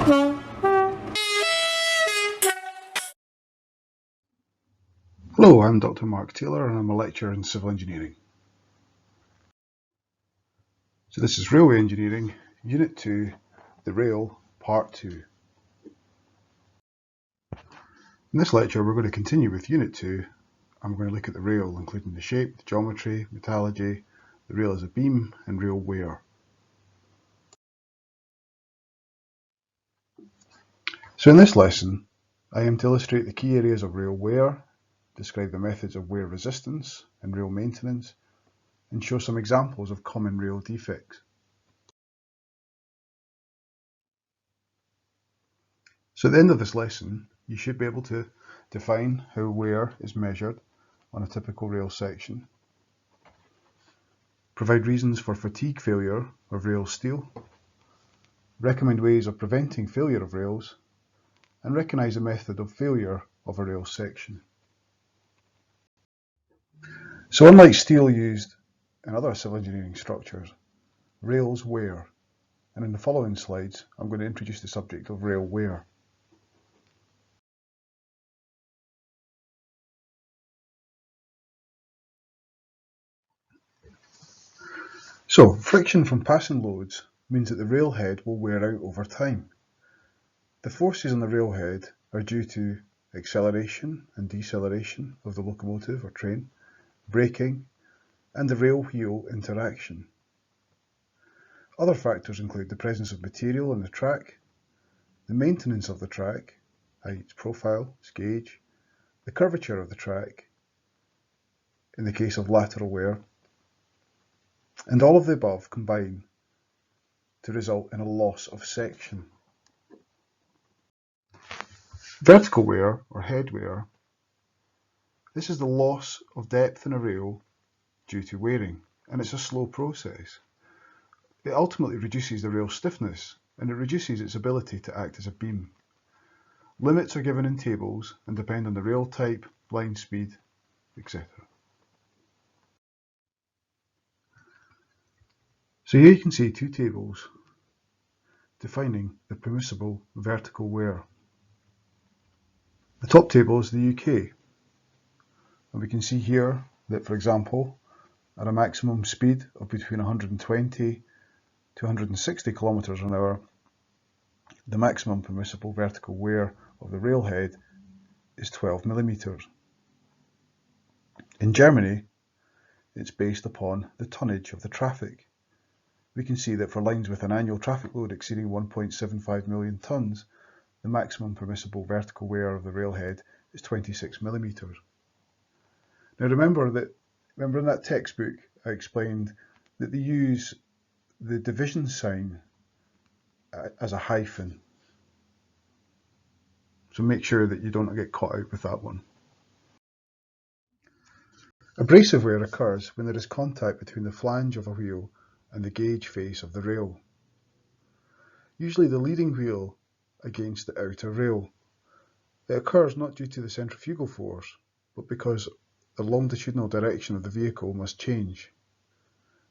Hello, I'm Dr. Mark Taylor and I'm a lecturer in civil engineering. So this is Railway Engineering, Unit 2, the Rail, Part 2. In this lecture we're going to continue with Unit 2. I'm going to look at the rail, including the shape, the geometry, metallurgy, the rail as a beam, and rail wear. So in this lesson, I am to illustrate the key areas of rail wear, describe the methods of wear resistance and rail maintenance, and show some examples of common rail defects. So at the end of this lesson, you should be able to define how wear is measured on a typical rail section, provide reasons for fatigue failure of rail steel, recommend ways of preventing failure of rails, and recognise the method of failure of a rail section. So unlike steel used in other civil engineering structures, rails wear, and in the following slides I'm going to introduce the subject of rail wear. So friction from passing loads means that the railhead will wear out over time. The forces on the railhead are due to acceleration and deceleration of the locomotive or train, braking, and the rail wheel interaction. Other factors include the presence of material on the track, the maintenance of the track, i.e. its profile, its gauge, the curvature of the track, in the case of lateral wear, and all of the above combine to result in a loss of section. Vertical wear, or head wear, this is the loss of depth in a rail due to wearing, and it's a slow process. It ultimately reduces the rail's stiffness, and it reduces its ability to act as a beam. Limits are given in tables and depend on the rail type, line speed, etc. So here you can see two tables defining the permissible vertical wear. The top table is the UK, and we can see here that, for example, at a maximum speed of between 120 to 160 kilometers an hour, the maximum permissible vertical wear of the railhead is 12 millimeters. In Germany, it's based upon the tonnage of the traffic. We can see that for lines with an annual traffic load exceeding 1.75 million tons, the maximum permissible vertical wear of the railhead is 26 millimeters. Now remember in that textbook I explained that they use the division sign as a hyphen. So make sure that you don't get caught out with that one. Abrasive wear occurs when there is contact between the flange of a wheel and the gauge face of the rail. Usually the leading wheel against the outer rail. It occurs not due to the centrifugal force, but because the longitudinal direction of the vehicle must change.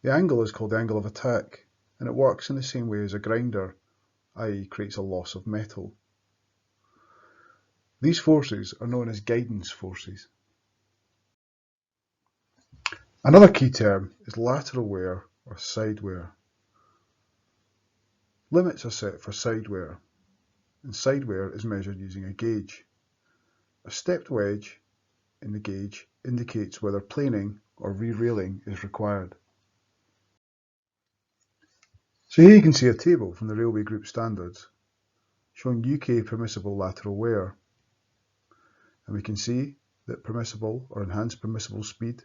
The angle is called the angle of attack, and it works in the same way as a grinder, i.e. creates a loss of metal. These forces are known as guidance forces. Another key term is lateral wear or side wear. Limits are set for side wear, and side wear is measured using a gauge. A stepped wedge in the gauge indicates whether planing or re-railing is required. So here you can see a table from the Railway Group Standards showing UK permissible lateral wear. And we can see that permissible or enhanced permissible speed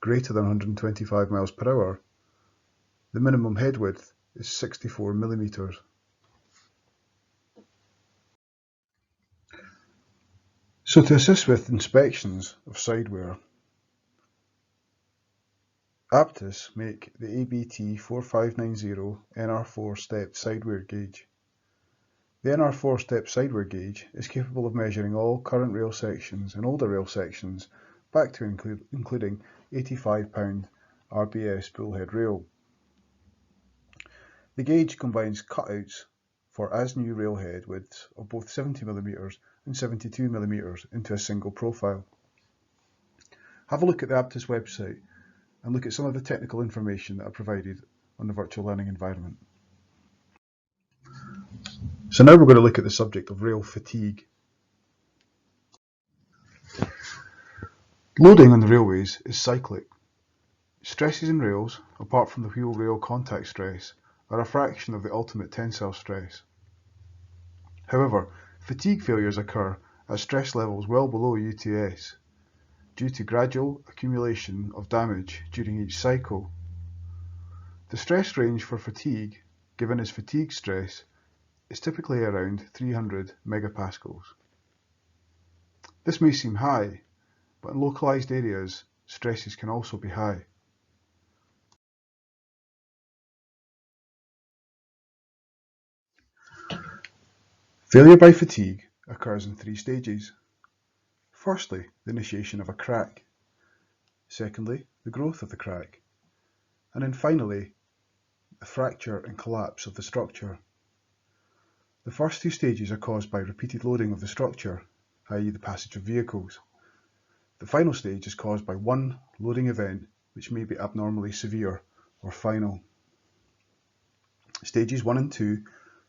greater than 125 miles per hour, the minimum head width is 64 millimeters. So to assist with inspections of side wear, Aptus make the ABT 4590 NR4 step sidewear gauge. The NR4 step sidewear gauge is capable of measuring all current rail sections and older rail sections back to including 85 pound RBS bullhead rail. The gauge combines cutouts for as-new railhead widths of both 70mm and 72mm into a single profile. Have a look at the Aptus website and look at some of the technical information that are provided on the virtual learning environment. So now we're going to look at the subject of rail fatigue. Loading on the railways is cyclic. Stresses in rails, apart from the wheel-rail contact stress, are a fraction of the ultimate tensile stress. However, fatigue failures occur at stress levels well below UTS due to gradual accumulation of damage during each cycle. The stress range for fatigue, given as fatigue stress, is typically around 300 megapascals. This may seem high, but in localized areas, stresses can also be high. Failure by fatigue occurs in 3 stages. Firstly, the initiation of a crack. Secondly, the growth of the crack. And then finally, the fracture and collapse of the structure. The first 2 stages are caused by repeated loading of the structure, i.e. the passage of vehicles. The final stage is caused by one loading event which may be abnormally severe or final. Stages 1 and 2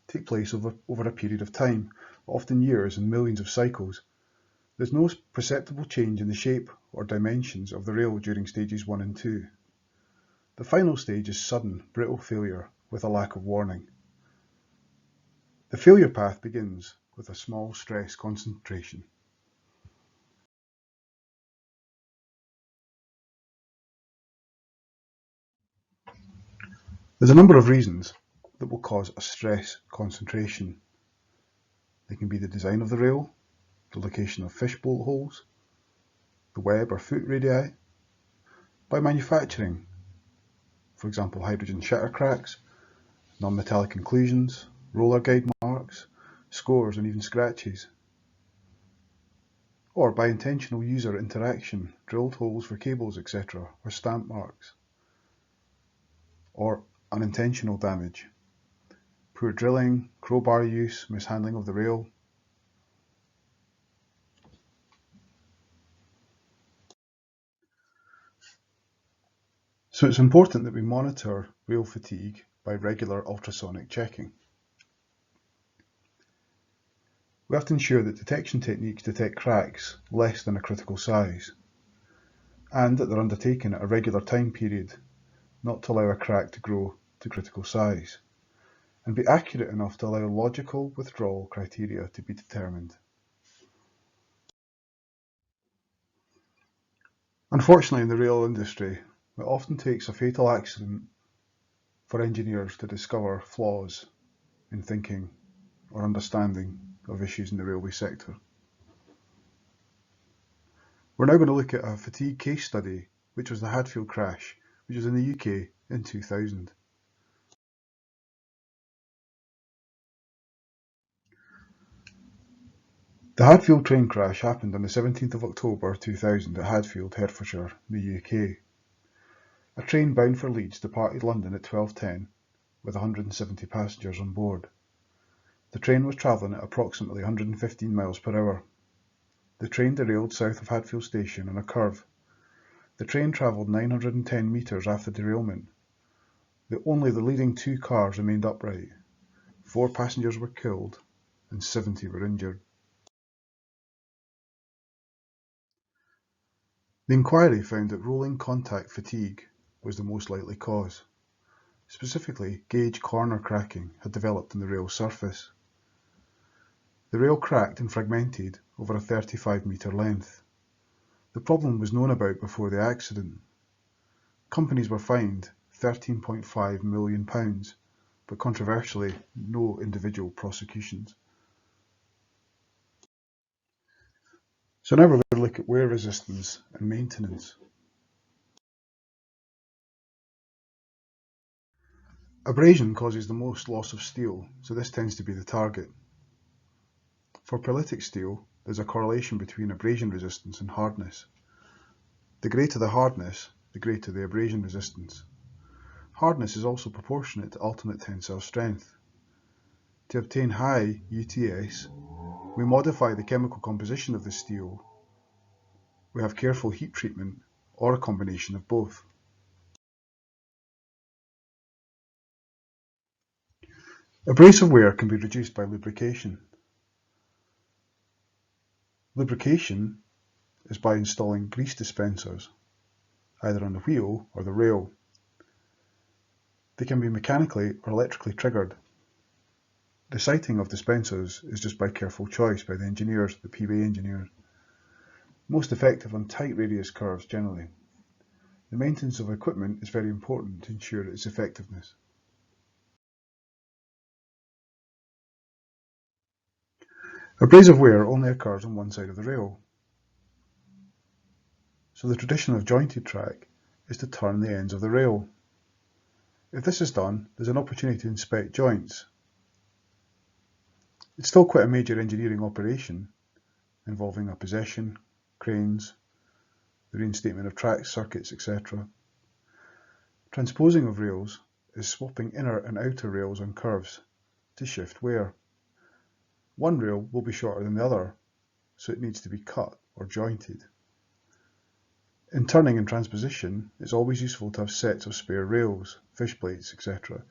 take place over a period of time, often years and millions of cycles. There's no perceptible change in the shape or dimensions of the rail during stages 1 and 2. The final stage is sudden, brittle failure with a lack of warning. The failure path begins with a small stress concentration. There's a number of reasons that will cause a stress concentration. They can be the design of the rail, the location of fishbolt holes, the web or foot radii, by manufacturing, for example hydrogen shatter cracks, non-metallic inclusions, roller guide marks, scores and even scratches, or by intentional user interaction, drilled holes for cables etc., or stamp marks, or unintentional damage, poor drilling, crowbar use, mishandling of the rail. So it's important that we monitor rail fatigue by regular ultrasonic checking. We have to ensure that detection techniques detect cracks less than a critical size, and that they're undertaken at a regular time period, not to allow a crack to grow to critical size, and be accurate enough to allow logical withdrawal criteria to be determined. Unfortunately, in the rail industry, it often takes a fatal accident for engineers to discover flaws in thinking or understanding of issues in the railway sector. We're now going to look at a fatigue case study, which was the Hatfield Crash, which was in the UK in 2000. The Hatfield train crash happened on the 17th of October 2000 at Hatfield, Hertfordshire, in the UK. A train bound for Leeds departed London at 12:10 with 170 passengers on board. The train was travelling at approximately 115 miles per hour. The train derailed south of Hatfield Station on a curve. The train travelled 910 metres after derailment. Only the leading 2 cars remained upright. 4 passengers were killed and 70 were injured. The inquiry found that rolling contact fatigue was the most likely cause. Specifically, gauge corner cracking had developed in the rail surface. The rail cracked and fragmented over a 35-metre length. The problem was known about before the accident. Companies were fined £13.5 million, but controversially, no individual prosecutions. So now we're going to look at wear resistance and maintenance. Abrasion causes the most loss of steel, so this tends to be the target. For perlitic steel, there's a correlation between abrasion resistance and hardness. The greater the hardness, the greater the abrasion resistance. Hardness is also proportionate to ultimate tensile strength. To obtain high UTS, we modify the chemical composition of the steel. We have careful heat treatment or a combination of both. Abrasive wear can be reduced by lubrication. Lubrication is by installing grease dispensers, either on the wheel or the rail. They can be mechanically or electrically triggered. The siting of dispensers is just by careful choice by the engineers, the PBA engineers. Most effective on tight radius curves generally. The maintenance of equipment is very important to ensure its effectiveness. Abrasive wear only occurs on one side of the rail. So the tradition of jointed track is to turn the ends of the rail. If this is done, there's an opportunity to inspect joints. It's still quite a major engineering operation involving a possession, cranes, the reinstatement of tracks, circuits, etc. Transposing of rails is swapping inner and outer rails on curves to shift wear. One rail will be shorter than the other, so it needs to be cut or jointed. In turning and transposition, it's always useful to have sets of spare rails, fish plates, etc.,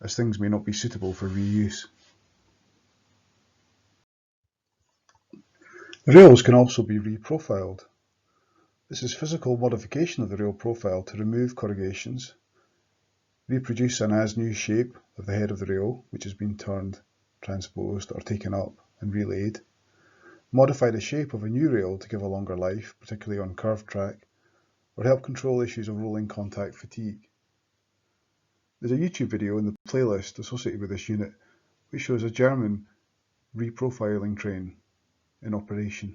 as things may not be suitable for reuse. The rails can also be reprofiled. This is physical modification of the rail profile to remove corrugations, reproduce an as-new shape of the head of the rail, which has been turned, transposed, or taken up and relaid, modify the shape of a new rail to give a longer life, particularly on curved track, or help control issues of rolling contact fatigue. There's a YouTube video in the playlist associated with this unit which shows a German reprofiling train in operation.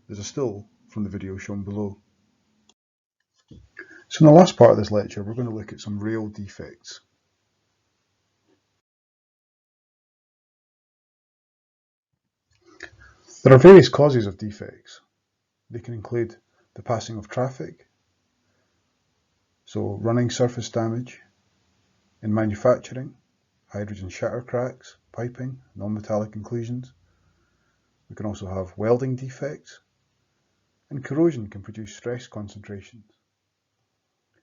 There's a still from the video shown below. So in the last part of this lecture, we're going to look at some rail defects. There are various causes of defects. They can include the passing of traffic, so running surface damage, in manufacturing, hydrogen shatter cracks, piping, non-metallic inclusions. We can also have welding defects, and corrosion can produce stress concentrations.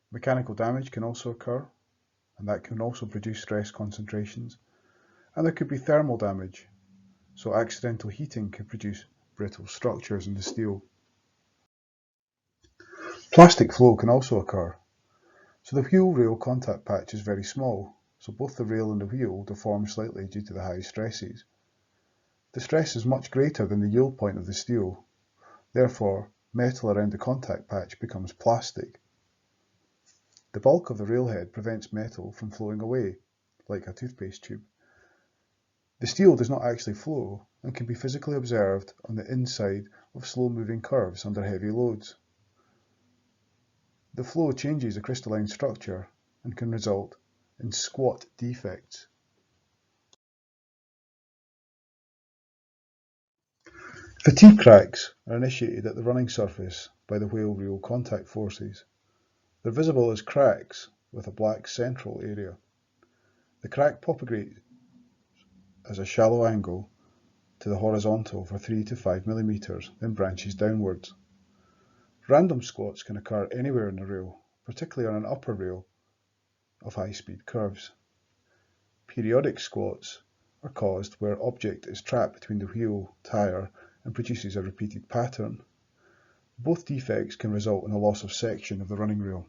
Mechanical damage can also occur, and that can also produce stress concentrations. And there could be thermal damage, so accidental heating can produce brittle structures in the steel. Plastic flow can also occur. So the wheel-rail contact patch is very small, so both the rail and the wheel deform slightly due to the high stresses. The stress is much greater than the yield point of the steel. Therefore, metal around the contact patch becomes plastic. The bulk of the railhead prevents metal from flowing away, like a toothpaste tube. The steel does not actually flow and can be physically observed on the inside of slow-moving curves under heavy loads. The flow changes the crystalline structure and can result in squat defects. Fatigue cracks are initiated at the running surface by the wheel-reel contact forces. They're visible as cracks with a black central area. The crack propagates as a shallow angle to the horizontal for 3 to 5 mm, then branches downwards. Random squats can occur anywhere in the rail, particularly on an upper rail of high-speed curves. Periodic squats are caused where object is trapped between the wheel, tyre, and produces a repeated pattern. Both defects can result in a loss of section of the running rail.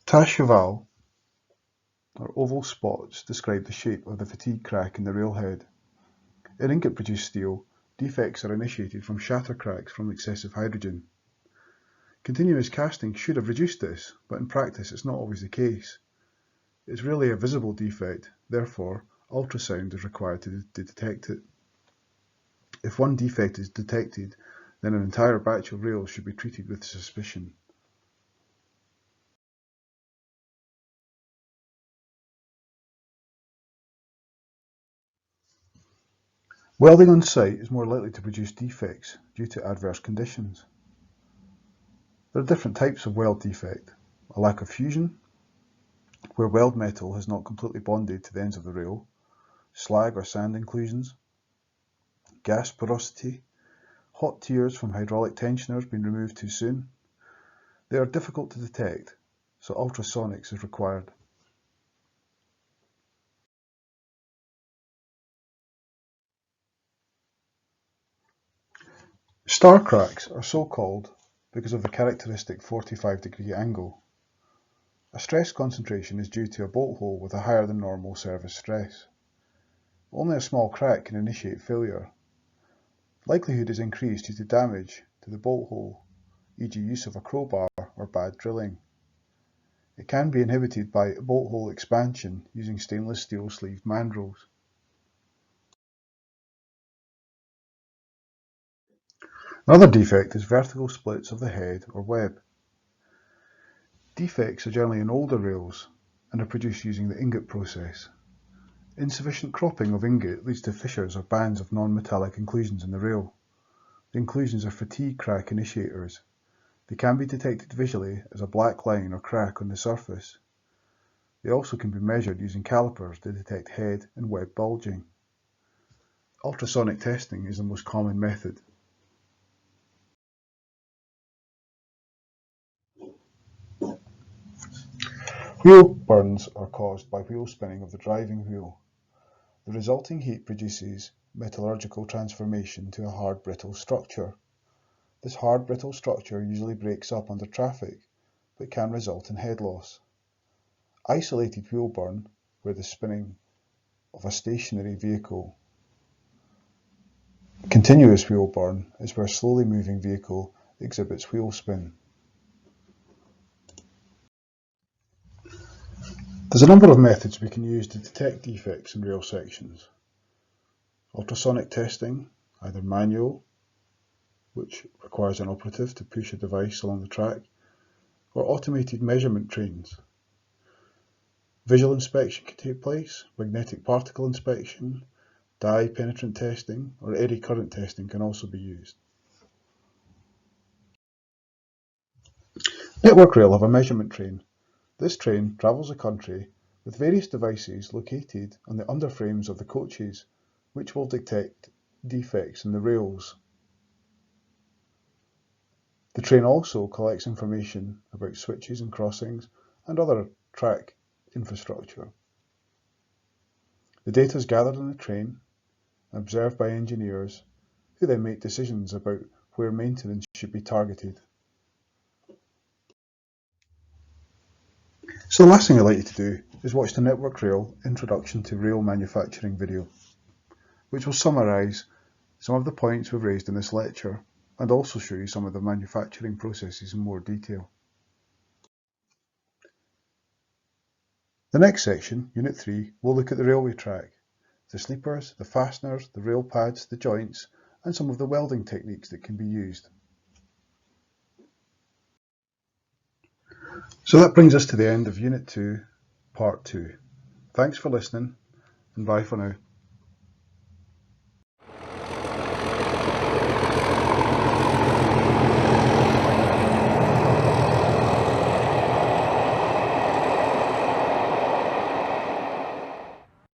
Tache Ovale, or oval spots, describe the shape of the fatigue crack in the railhead. In ingot-produced steel, defects are initiated from shatter cracks from excessive hydrogen. Continuous casting should have reduced this, but in practice it's not always the case. It's rarely a visible defect, therefore ultrasound is required to detect it. If one defect is detected, then an entire batch of rails should be treated with suspicion. Welding on site is more likely to produce defects due to adverse conditions. There are different types of weld defect: a lack of fusion, where weld metal has not completely bonded to the ends of the rail, slag or sand inclusions, gas porosity, hot tears from hydraulic tensioners being removed too soon. They are difficult to detect, so ultrasonics is required. Star cracks are so called because of the characteristic 45-degree angle. A stress concentration is due to a bolt hole with a higher than normal service stress. Only a small crack can initiate failure. Likelihood is increased due to damage to the bolt hole, e.g. use of a crowbar or bad drilling. It can be inhibited by bolt hole expansion using stainless steel sleeve mandrels. Another defect is vertical splits of the head or web. Defects are generally in older rails and are produced using the ingot process. Insufficient cropping of ingot leads to fissures or bands of non-metallic inclusions in the rail. The inclusions are fatigue crack initiators. They can be detected visually as a black line or crack on the surface. They also can be measured using calipers to detect head and web bulging. Ultrasonic testing is the most common method. Wheel burns are caused by wheel spinning of the driving wheel. The resulting heat produces metallurgical transformation to a hard brittle structure. This hard brittle structure usually breaks up under traffic, but can result in head loss. Isolated wheel burn, where the spinning of a stationary vehicle. Continuous wheel burn is where a slowly moving vehicle exhibits wheel spin. There's a number of methods we can use to detect defects in rail sections. Ultrasonic testing, either manual, which requires an operative to push a device along the track, or automated measurement trains. Visual inspection can take place, magnetic particle inspection, dye penetrant testing, or eddy current testing can also be used. Network Rail have a measurement train. This train travels the country with various devices located on the underframes of the coaches, which will detect defects in the rails. The train also collects information about switches and crossings and other track infrastructure. The data is gathered on the train and observed by engineers, who then make decisions about where maintenance should be targeted. So the last thing I'd like you to do is watch the Network Rail Introduction to Rail Manufacturing video, which will summarise some of the points we've raised in this lecture and also show you some of the manufacturing processes in more detail. The next section, Unit 3, will look at the railway track, the sleepers, the fasteners, the rail pads, the joints, and some of the welding techniques that can be used. So that brings us to the end of Unit 2, Part 2. Thanks for listening, and bye for now.